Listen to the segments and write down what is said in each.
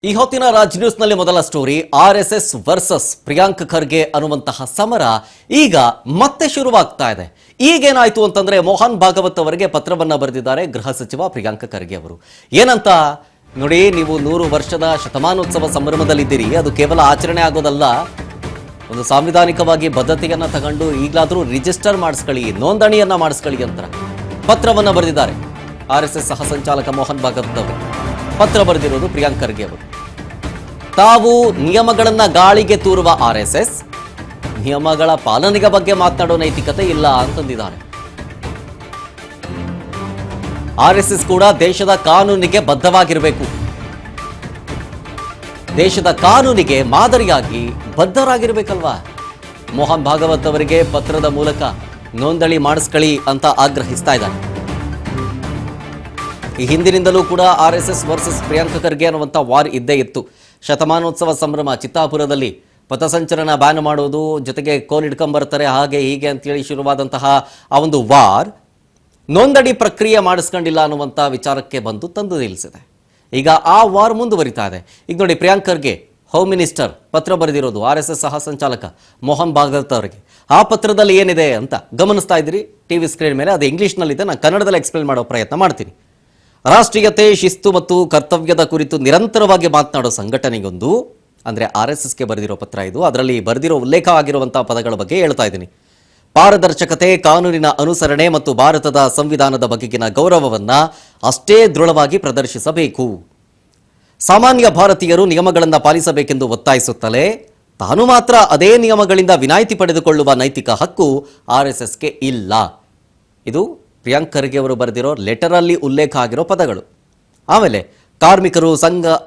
ಈ ಹೊತ್ತಿನ ರಾಜ್ ನ್ಯೂಸ್ನಲ್ಲಿ ಮೊದಲ story RSS versus Priyank Kharge ಅನ್ನುವಂತಹ ಸಮರ ಈಗ ಮತ್ತೆ ಶುರುವಾಗ್ತಾ ಇದೆ. ಈಗೇನಾಯ್ತು ಅಂತಂದ್ರೆ ಮೋಹನ್ ಭಾಗವತ್ ಅವರಿಗೆ ಪತ್ರವನ್ನ ಬರೆದಿದ್ದಾರೆ ಗೃಹ ಸಚಿವ ಪ್ರಿಯಾಂಕ್ ಖರ್ಗೆ ಅವರು. ಏನಂತ ನೋಡಿ, ನೀವು 100 ವರ್ಷದ ಶತಮಾನೋತ್ಸವ ಸಂಭ್ರಮದಲ್ಲಿದ್ದೀರಿ. ಅದು ಕೇವಲ ಆಚರಣೆ ಆಗೋದಲ್ಲ, ಒಂದು ಸಾಂವಿಧಾನಿಕವಾಗಿ ಬದ್ಧತೆಯನ್ನ ತಗೊಂಡು ಈಗಲಾದರೂ ರಿಜಿಸ್ಟರ್ ಮಾಡಿಸ್ಕೊಳ್ಳಿ, ನೋಂದಣಿಯನ್ನ ಮಾಡಿಸ್ಕೊಳ್ಳಿ ಅಂತ ಪತ್ರವನ್ನ ಬರೆದಿದ್ದಾರೆ. ಆರ್ಎಸ್ಎಸ್ ಸಹ ಸಂಚಾಲಕ ಮೋಹನ್ ಭಾಗವತ್ ಅವರು ಪತ್ರ ಬರೆದಿರೋದು ಪ್ರಿಯಾಂಕ್ ಖರ್ಗೆ ಅವರು. ತಾವು ನಿಯಮಗಳನ್ನ ಗಾಳಿಗೆ ತೂರುವ ಆರ್ಎಸ್ಎಸ್ ನಿಯಮಗಳ ಪಾಲನೆಯ ಬಗ್ಗೆ ಮಾತನಾಡೋ ನೈತಿಕತೆ ಇಲ್ಲ ಅಂತಂದಿದ್ದಾರೆ. ಆರ್ಎಸ್ಎಸ್ ಕೂಡ ದೇಶದ ಕಾನೂನಿಗೆ ಬದ್ಧವಾಗಿರಬೇಕು, ದೇಶದ ಕಾನೂನಿಗೆ ಮಾದರಿಯಾಗಿ ಬದ್ಧರಾಗಿರ್ಬೇಕಲ್ವಾ. ಮೋಹನ್ ಭಾಗವತ್ ಅವರಿಗೆ ಪತ್ರದ ಮೂಲಕ ನೋಂದಣಿ ಮಾಡಿಸ್ಕೊಳ್ಳಿ ಅಂತ ಆಗ್ರಹಿಸ್ತಾ ಇದ್ದಾರೆ. ಈ ಹಿಂದಿನಿಂದಲೂ ಕೂಡ ಆರ್ಎಸ್ಎಸ್ ವರ್ಸಸ್ ಪ್ರಿಯಾಂಕ್ ಖರ್ಗೆ ಅನ್ನುವಂಥ ವಾರ್ ಇದ್ದೇ ಇತ್ತು. ಶತಮಾನೋತ್ಸವ ಸಂಭ್ರಮ ಚಿತ್ತಾಪುರದಲ್ಲಿ ಪಥಸಂಚಲನ ಬ್ಯಾನ್ ಮಾಡೋದು, ಜೊತೆಗೆ ಕೋಲ್ ಹಿಡ್ಕೊಂಬರ್ತಾರೆ, ಹಾಗೆ ಹೀಗೆ ಅಂತೇಳಿ ಶುರುವಾದಂತಹ ಆ ಒಂದು ವಾರ್ ನೋಂದಣಿ ಪ್ರಕ್ರಿಯೆ ಮಾಡಿಸ್ಕೊಂಡಿಲ್ಲ ಅನ್ನುವಂಥ ವಿಚಾರಕ್ಕೆ ಬಂದು ತಂದು ನಿಲ್ಲಿಸಿದೆ. ಈಗ ಆ ವಾರ್ ಮುಂದುವರಿತಾ ಇದೆ. ಈಗ ನೋಡಿ, ಪ್ರಿಯಾಂಕ್ ಖರ್ಗೆ ಹೋಮ್ ಮಿನಿಸ್ಟರ್ ಪತ್ರ ಬರೆದಿರೋದು ಆರ್ಎಸ್ಎಸ್ ಸಹ ಸಂಚಾಲಕ ಮೋಹನ್ ಭಾಗವತ್ ಅವರಿಗೆ. ಆ ಪತ್ರದಲ್ಲಿ ಏನಿದೆ ಅಂತ ಗಮನಿಸ್ತಾ ಇದ್ದೀರಿ ಟಿವಿ ಸ್ಕ್ರೀನ್ ಮೇಲೆ. ಅದು ಇಂಗ್ಲಿಷ್ನಲ್ಲಿದೆ, ನಾನು ಕನ್ನಡದಲ್ಲಿ ಎಕ್ಸ್ಪ್ಲೇನ್ ಮಾಡೋ ಪ್ರಯತ್ನ ಮಾಡ್ತೀನಿ. ರಾಷ್ಟ್ರೀಯತೆ, ಶಿಸ್ತು ಮತ್ತು ಕರ್ತವ್ಯದ ಕುರಿತು ನಿರಂತರವಾಗಿ ಮಾತನಾಡೋ ಸಂಘಟನೆಗೊಂದು, ಅಂದರೆ ಆರ್ಎಸ್ಎಸ್ಗೆ ಬರೆದಿರೋ ಪತ್ರ ಇದು. ಅದರಲ್ಲಿ ಬರೆದಿರೋ ಉಲ್ಲೇಖ ಆಗಿರುವಂಥ ಪದಗಳ ಬಗ್ಗೆ ಹೇಳ್ತಾ ಇದ್ದೀನಿ. ಪಾರದರ್ಶಕತೆ, ಕಾನೂನಿನ ಅನುಸರಣೆ ಮತ್ತು ಭಾರತದ ಸಂವಿಧಾನದ ಬಗೆಗಿನ ಗೌರವವನ್ನು ಅಷ್ಟೇ ದೃಢವಾಗಿ ಪ್ರದರ್ಶಿಸಬೇಕು. ಸಾಮಾನ್ಯ ಭಾರತೀಯರು ನಿಯಮಗಳನ್ನು ಪಾಲಿಸಬೇಕೆಂದು ಒತ್ತಾಯಿಸುತ್ತಲೇ ತಾನು ಮಾತ್ರ ಅದೇ ನಿಯಮಗಳಿಂದ ವಿನಾಯಿತಿ ಪಡೆದುಕೊಳ್ಳುವ ನೈತಿಕ ಹಕ್ಕು ಆರ್ಎಸ್ಎಸ್ಗೆ ಇಲ್ಲ. ಇದು ಪ್ರಿಯಾಂಕ್ ಖರ್ಗೆ ಅವರು ಬರೆದಿರೋ ಲೆಟರಲ್ಲಿ ಉಲ್ಲೇಖ ಆಗಿರೋ ಪದಗಳು. ಆಮೇಲೆ ಕಾರ್ಮಿಕರು,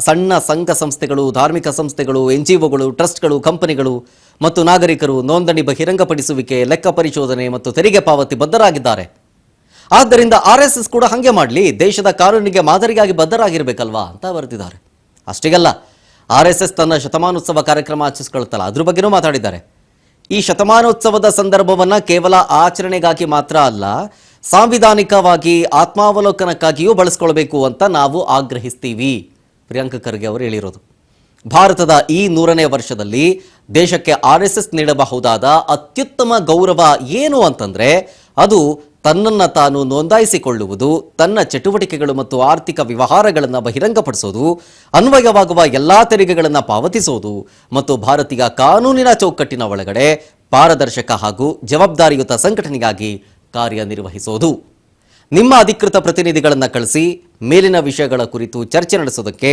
ಸಣ್ಣ ಸಂಘ ಸಂಸ್ಥೆಗಳು, ಧಾರ್ಮಿಕ ಸಂಸ್ಥೆಗಳು, NGOಗಳು, ಟ್ರಸ್ಟ್ಗಳು, ಕಂಪನಿಗಳು ಮತ್ತು ನಾಗರಿಕರು ನೋಂದಣಿ ಬಹಿರಂಗಪಡಿಸುವಿಕೆ, ಲೆಕ್ಕ ಪರಿಶೋಧನೆ ಮತ್ತು ತೆರಿಗೆ ಪಾವತಿ ಬದ್ಧರಾಗಿದ್ದಾರೆ. ಆದ್ದರಿಂದ ಆರ್ಎಸ್ಎಸ್ ಕೂಡ ಹಾಗೆ ಮಾಡಲಿ, ದೇಶದ ಕಾನೂನಿಗೆ ಮಾದರಿಯಾಗಿ ಬದ್ಧರಾಗಿರಬೇಕಲ್ವಾ ಅಂತ ಬರೆದಿದ್ದಾರೆ. ಅಷ್ಟೇಗಲ್ಲ, ಆರ್ಎಸ್ಎಸ್ ತನ್ನ ಶತಮಾನೋತ್ಸವ ಕಾರ್ಯಕ್ರಮ ಆಚರಿಸಿಕೊಳ್ಳುತ್ತಲ್ಲ, ಅದ್ರ ಬಗ್ಗೆನೂ ಮಾತಾಡಿದ್ದಾರೆ. ಈ ಶತಮಾನೋತ್ಸವದ ಸಂದರ್ಭವನ್ನು ಕೇವಲ ಆಚರಣೆಗಾಗಿ ಮಾತ್ರ ಅಲ್ಲ, ಸಾಂವಿಧಾನಿಕವಾಗಿ ಆತ್ಮಾವಲೋಕನಕ್ಕಾಗಿಯೂ ಬಳಸ್ಕೊಳ್ಬೇಕು ಅಂತ ನಾವು ಆಗ್ರಹಿಸ್ತೀವಿ. ಪ್ರಿಯಾಂಕ್ ಖರ್ಗೆ ಅವರು ಹೇಳಿರೋದು. ಭಾರತದ ಈ 100ನೇ ವರ್ಷದಲ್ಲಿ ದೇಶಕ್ಕೆ ಆರ್ಎಸ್ಎಸ್ ನೀಡಬಹುದಾದ ಅತ್ಯುತ್ತಮ ಗೌರವ ಏನು ಅಂತಂದ್ರೆ ಅದು ತನ್ನನ್ನು ತಾನು ನೋಂದಾಯಿಸಿಕೊಳ್ಳುವುದು, ತನ್ನ ಚಟುವಟಿಕೆಗಳು ಮತ್ತು ಆರ್ಥಿಕ ವ್ಯವಹಾರಗಳನ್ನು ಬಹಿರಂಗಪಡಿಸೋದು, ಅನ್ವಯವಾಗುವ ಎಲ್ಲಾ ತೆರಿಗೆಗಳನ್ನು ಪಾವತಿಸೋದು ಮತ್ತು ಭಾರತೀಯ ಕಾನೂನಿನ ಚೌಕಟ್ಟಿನ ಒಳಗಡೆ ಪಾರದರ್ಶಕ ಹಾಗೂ ಜವಾಬ್ದಾರಿಯುತ ಸಂಘಟನೆಗಾಗಿ ಕಾರ್ಯನಿರ್ವಹಿಸೋದು. ನಿಮ್ಮ ಅಧಿಕೃತ ಪ್ರತಿನಿಧಿಗಳನ್ನು ಕಳಿಸಿ ಮೇಲಿನ ವಿಷಯಗಳ ಕುರಿತು ಚರ್ಚೆ ನಡೆಸೋದಕ್ಕೆ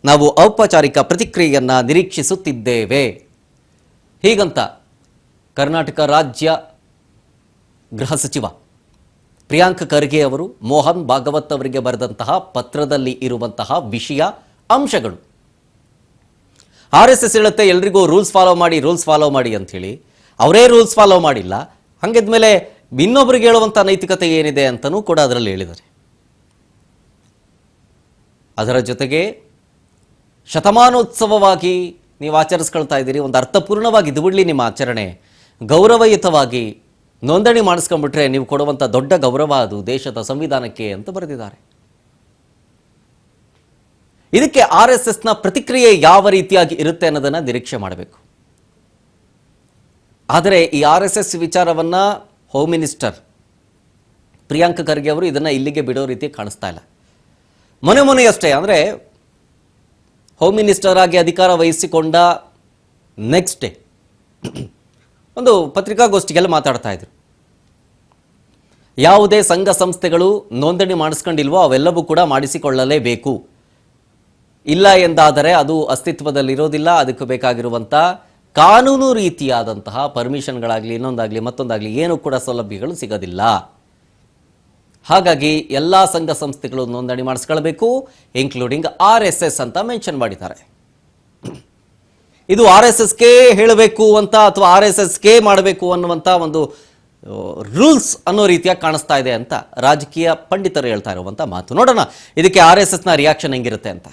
ನಾವು ಔಪಚಾರಿಕ ಪ್ರತಿಕ್ರಿಯೆಯನ್ನು ನಿರೀಕ್ಷಿಸುತ್ತಿದ್ದೇವೆ. ಹೀಗಂತ ಕರ್ನಾಟಕ ರಾಜ್ಯ ಗೃಹ ಸಚಿವ ಪ್ರಿಯಾಂಕ್ ಖರ್ಗೆ ಅವರು ಮೋಹನ್ ಭಾಗವತ್ ಅವರಿಗೆ ಬರೆದಂತಹ ಪತ್ರದಲ್ಲಿ ಇರುವಂತಹ ವಿಷಯ, ಅಂಶಗಳು. ಆರ್ಎಸ್ಎಸ್ ಹೇಳುತ್ತೆ ಎಲ್ರಿಗೂ ರೂಲ್ಸ್ ಫಾಲೋ ಮಾಡಿ ಅಂತ ಹೇಳಿ. ಅವರೇ ರೂಲ್ಸ್ ಫಾಲೋ ಮಾಡಿಲ್ಲ, ಹಂಗಿದ್ಮೇಲೆ ಇನ್ನೊಬ್ಬರಿಗೆ ಹೇಳುವಂಥ ನೈತಿಕತೆ ಏನಿದೆ ಅಂತಲೂ ಕೂಡ ಅದರಲ್ಲಿ ಹೇಳಿದ್ದಾರೆ. ಅದರ ಜೊತೆಗೆ ಶತಮಾನೋತ್ಸವವಾಗಿ ನೀವು ಆಚರಿಸ್ಕೊಳ್ತಾ ಇದ್ದೀರಿ, ಒಂದು ಅರ್ಥಪೂರ್ಣವಾಗಿ ಇದು ಬಿಡಲಿ ನಿಮ್ಮ ಆಚರಣೆ, ಗೌರವಯುತವಾಗಿ ನೋಂದಣಿ ಮಾಡಿಸ್ಕೊಂಡ್ಬಿಟ್ರೆ ನೀವು ಕೊಡುವಂಥ ದೊಡ್ಡ ಗೌರವ ಅದು ದೇಶದ ಸಂವಿಧಾನಕ್ಕೆ ಅಂತ ಬರೆದಿದ್ದಾರೆ. ಇದಕ್ಕೆ ಆರ್ಎಸ್ಎಸ್ನ ಪ್ರತಿಕ್ರಿಯೆ ಯಾವ ರೀತಿಯಾಗಿ ಇರುತ್ತೆ ಅನ್ನೋದನ್ನು ನಿರೀಕ್ಷೆ ಮಾಡಬೇಕು. ಆದರೆ ಈ ಆರ್ಎಸ್ಎಸ್ ವಿಚಾರವನ್ನ ಹೋಮ್ ಮಿನಿಸ್ಟರ್ ಪ್ರಿಯಾಂಕ್ ಖರ್ಗೆ ಅವರು ಇದನ್ನ ಇಲ್ಲಿಗೆ ಬಿಡೋ ರೀತಿ ಕಾಣಿಸ್ತಾ ಇಲ್ಲ. ಮೊನ್ನೆಯಷ್ಟೇ, ಅಂದರೆ ಹೋಮ್ ಮಿನಿಸ್ಟರ್ ಆಗಿ ಅಧಿಕಾರ ವಹಿಸಿಕೊಂಡ ನೆಕ್ಸ್ಟ್ ಡೇ ಒಂದು ಪತ್ರಿಕಾಗೋಷ್ಠಿಗೆಲ್ಲ ಮಾತಾಡ್ತಾ ಇದ್ರು. ಯಾವುದೇ ಸಂಘ ಸಂಸ್ಥೆಗಳು ನೋಂದಣಿ ಮಾಡಿಸ್ಕೊಂಡಿಲ್ವೋ ಅವೆಲ್ಲವೂ ಕೂಡ ಮಾಡಿಸಿಕೊಳ್ಳಲೇಬೇಕು. ಇಲ್ಲ ಎಂದಾದರೆ ಅದು ಅಸ್ತಿತ್ವದಲ್ಲಿರೋದಿಲ್ಲ. ಅದಕ್ಕೆ ಬೇಕಾಗಿರುವಂಥ ಕಾನೂನು ರೀತಿಯಾದಂತಹ ಪರ್ಮಿಷನ್ಗಳಾಗಲಿ, ಇನ್ನೊಂದಾಗಲಿ ಮತ್ತೊಂದಾಗಲಿ ಏನೂ ಕೂಡ ಸೌಲಭ್ಯಗಳು ಸಿಗೋದಿಲ್ಲ. ಹಾಗಾಗಿ ಎಲ್ಲ ಸಂಘ ಸಂಸ್ಥೆಗಳು ನೋಂದಣಿ ಮಾಡಿಸ್ಕೊಳ್ಬೇಕು, ಇನ್ಕ್ಲೂಡಿಂಗ್ RSS ಅಂತ ಮೆನ್ಷನ್ ಮಾಡಿದ್ದಾರೆ. ಇದು RSSಗೆ ಹೇಳಬೇಕು ಅಂತ ಅಥವಾ RSSಗೆ ಮಾಡಬೇಕು ಅನ್ನುವಂಥ ಒಂದು ರೂಲ್ಸ್ ಅನ್ನೋ ರೀತಿಯಾಗಿ ಕಾಣಿಸ್ತಾ ಇದೆ ಅಂತ ರಾಜಕೀಯ ಪಂಡಿತರು ಹೇಳ್ತಾ ಇರುವಂಥ ಮಾತು. ನೋಡೋಣ ಇದಕ್ಕೆ RSSನ ರಿಯಾಕ್ಷನ್ ಹೆಂಗಿರುತ್ತೆ ಅಂತ.